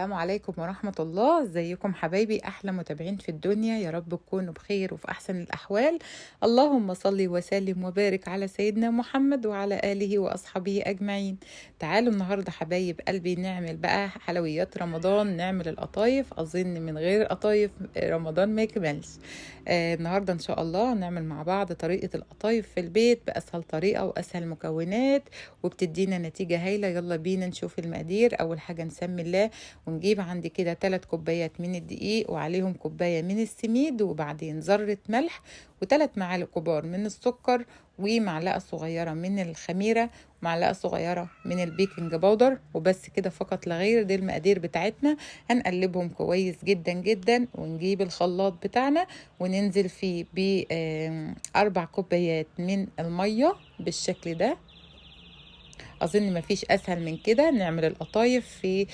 السلام عليكم ورحمة الله. ازيكم حبايبي؟ احلى متابعين في الدنيا، يا رب تكونوا بخير وفي احسن الاحوال. اللهم صل وسلم وبارك على سيدنا محمد وعلى اله واصحابه اجمعين. تعالوا النهاردة حبايب قلبي نعمل بقى حلويات رمضان، نعمل القطايف. اظن من غير قطايف رمضان ما يكملش. النهاردة ان شاء الله نعمل مع بعض طريقة القطايف في البيت باسهل طريقة واسهل مكونات، وبتدينا نتيجة هايلة. يلا بينا نشوف المقادير. اول حاجة نسمي الله، ونجيب عندي كده 3 كوبايات من الدقيق وعليهم كوباية من السميد، وبعدين ذرة ملح، و3 معالق كبار من السكر، ومعلقة صغيرة من الخميرة، ومعلقة صغيرة من البيكنج باودر، وبس كده فقط لا غير. دي المقادير بتاعتنا. هنقلبهم كويس جدا جدا، ونجيب الخلاط بتاعنا وننزل فيه ب4 كوبايات من المية بالشكل ده. اظن مفيش اسهل من كده. نعمل القطايف في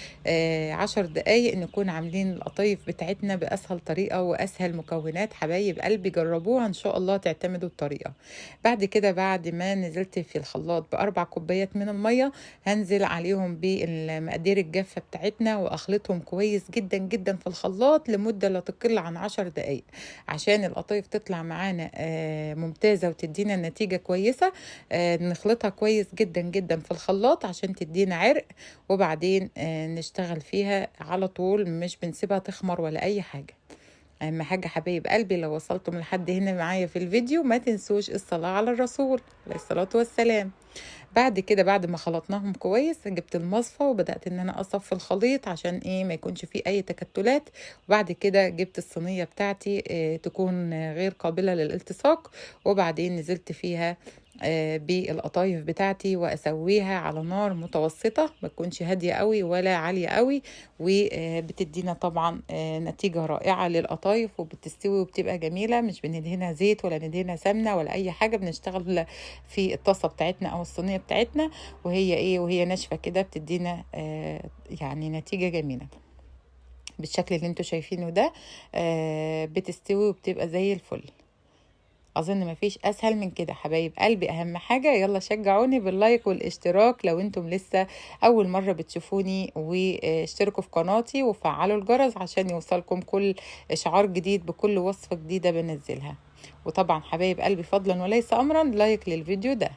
10 دقايق، نكون عاملين القطايف بتاعتنا باسهل طريقة واسهل مكونات. حبايب قلبي جربوها ان شاء الله تعتمدوا الطريقة. بعد كده، بعد ما نزلت في الخلاط ب4 كوبايات من المية، هنزل عليهم بالمقادير الجافة بتاعتنا واخلطهم كويس جدا جدا في الخلاط لمدة لا تقل عن 10 دقايق، عشان القطايف تطلع معانا ممتازة وتدينا نتيجة كويسة. نخلطها كويس جدا جدا في الخلاط عشان تدينا عرق، وبعدين نشتغل فيها على طول، مش بنسيبها تخمر ولا اي حاجة. اهم حاجة حبايب قلبي، لو وصلتم لحد هنا معايا في الفيديو ما تنسوش الصلاة على الرسول عليه الصلاة والسلام. بعد كده، بعد ما خلطناهم كويس، جبت المصفى وبدأت ان انا اصفي الخليط عشان ما يكونش فيه اي تكتلات. وبعد كده جبت الصينية بتاعتي تكون غير قابلة للالتصاق، وبعدين نزلت فيها بالقطايف بتاعتي واسويها على نار متوسطة، ما تكونش هادية قوي ولا عالية قوي. وبتدينا طبعا نتيجة رائعة للقطايف، وبتستوي وبتبقى جميلة. مش بندهنها زيت ولا ندهنها سمنة ولا اي حاجة، بنشتغل في الطاسة بتاعتنا او الصينية بتاعتنا وهي ناشفة كده، بتدينا يعني نتيجة جميلة بالشكل اللي انتوا شايفينه ده. بتستوي وبتبقى زي الفل. اظن مفيش اسهل من كده حبايب قلبي. اهم حاجة يلا شجعوني باللايك والاشتراك لو انتم لسه اول مرة بتشوفوني، واشتركوا في قناتي وفعلوا الجرس عشان يوصلكم كل اشعار جديد بكل وصفة جديدة بنزلها. وطبعا حبايب قلبي فضلا وليس امرا لايك للفيديو ده.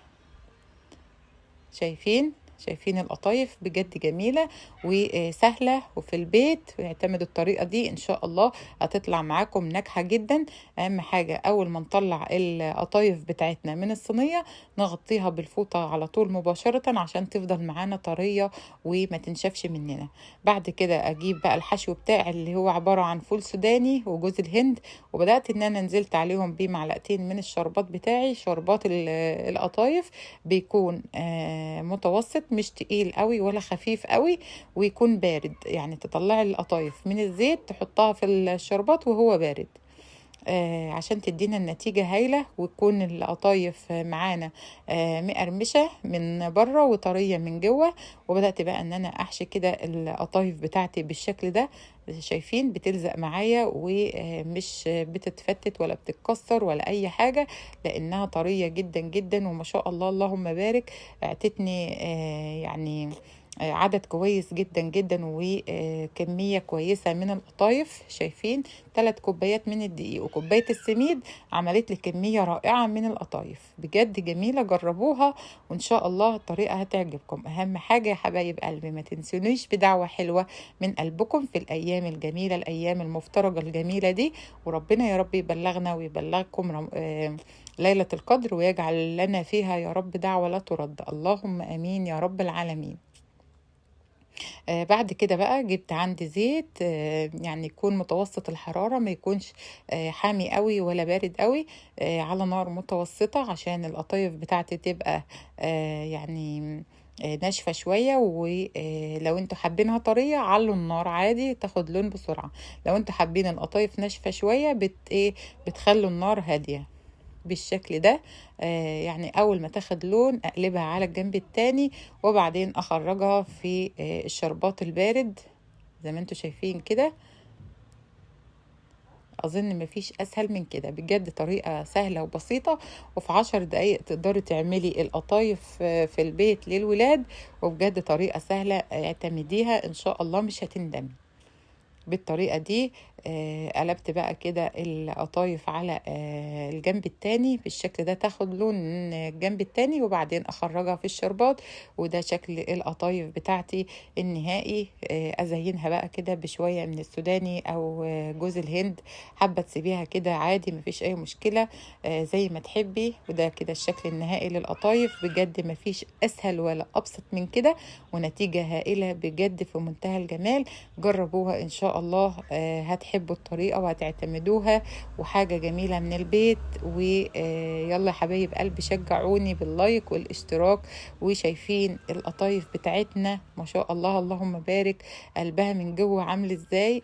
شايفين القطايف بجد جميلة وسهلة وفي البيت، واعتمدوا الطريقة دي ان شاء الله هتطلع معاكم ناجحة جدا. اهم حاجة اول ما نطلع القطايف بتاعتنا من الصينية، نغطيها بالفوطة على طول مباشرة عشان تفضل معانا طرية وما تنشفش مننا. بعد كده اجيب بقى الحشو بتاعي اللي هو عبارة عن فول سوداني وجوز الهند، وبدأت ان انا نزلت عليهم بمعلقتين من الشربات بتاعي. شربات القطايف بيكون متوسط، مش تقيل قوي ولا خفيف قوي، ويكون بارد. يعني تطلعي القطايف من الزيت تحطها في الشربات وهو بارد، عشان تدينا النتيجة هايلة، وتكون القطايف معانا مقرمشة من بره وطرية من جوه. وبدأت بقى ان انا احشي كده القطايف بتاعتي بالشكل ده. شايفين بتلزق معايا ومش بتتفتت ولا بتتكسر ولا اي حاجة، لانها طرية جدا جدا وما شاء الله اللهم بارك. اعتتني يعني عدد كويس جدا جدا وكمية كويسة من القطايف. شايفين 3 كوبايات من الدقيق وكوباية السميد عملت لي كمية رائعة من القطايف، بجد جميلة. جربوها وإن شاء الله الطريقة هتعجبكم. أهم حاجة يا حبايب قلبي ما تنسونيش بدعوة حلوة من قلبكم في الأيام الجميلة، الأيام المفترجة الجميلة دي. وربنا يا رب يبلغنا ويبلغكم ليلة القدر، ويجعل لنا فيها يا رب دعوة لا ترد. اللهم آمين يا رب العالمين. بعد كده بقى جبت عندي زيت يعني يكون متوسط الحرارة، ما يكونش حامي قوي ولا بارد قوي، على نار متوسطة عشان القطايف بتاعتي تبقى يعني ناشفة شوية. ولو انتوا حابينها طرية علوا النار عادي تاخد لون بسرعة. لو انتوا حابين القطايف ناشفة شوية بتخلوا النار هادية بالشكل ده. يعني اول ما تاخد لون اقلبها على الجنب التاني، وبعدين اخرجها في الشربات البارد زي ما انتوا شايفين كده. أظن مفيش أسهل من كده، بجد طريقة سهلة وبسيطة، وفي 10 دقايق تقدري تعملي القطايف في البيت للولاد، وبجد طريقة سهلة، اعتمديها إن شاء الله مش هتندمي. بالطريقة دي قلبت بقى كده القطايف على الجنب التاني بالشكل ده، تاخد لون الجنب التاني، وبعدين اخرجها في الشربات. وده شكل القطايف بتاعتي النهائي. ازينها بقى كده بشوية من السوداني او جوز الهند، حابة تسيبيها كده عادي مفيش اي مشكلة، زي ما تحبي. وده كده الشكل النهائي للقطايف، بجد مفيش اسهل ولا ابسط من كده، ونتيجة هائلة بجد في منتهى الجمال. جربوها ان شاء الله، هتحبوا الطريقة وهتعتمدوها، وحاجة جميلة من البيت. ويلا حبايب قلبي، شجعوني باللايك والاشتراك. وشايفين القطايف بتاعتنا ما شاء الله اللهم بارك، قلبها من جوه عامل ازاي،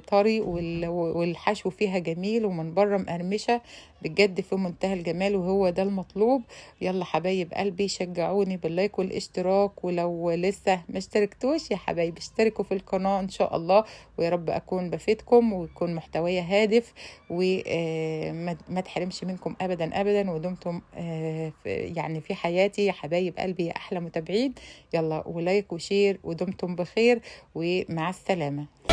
طري، والحشو فيها جميل، ومن بره مقرمشة، بجد في منتهى الجمال، وهو ده المطلوب. يلا حبايب قلبي، شجعوني باللايك والاشتراك، ولو لسه ما اشتركتوش يا حبايبي اشتركوا في القناة ان شاء الله. ويا رب اكون بفيدكم ويكون محتوية هادف، وما تحرمش منكم ابدا ابدا، ودمتم يعني في حياتي يا حبايب قلبي يا احلى متابعين. يلا ولايك وشير، ودمتم بخير، ومع السلامة.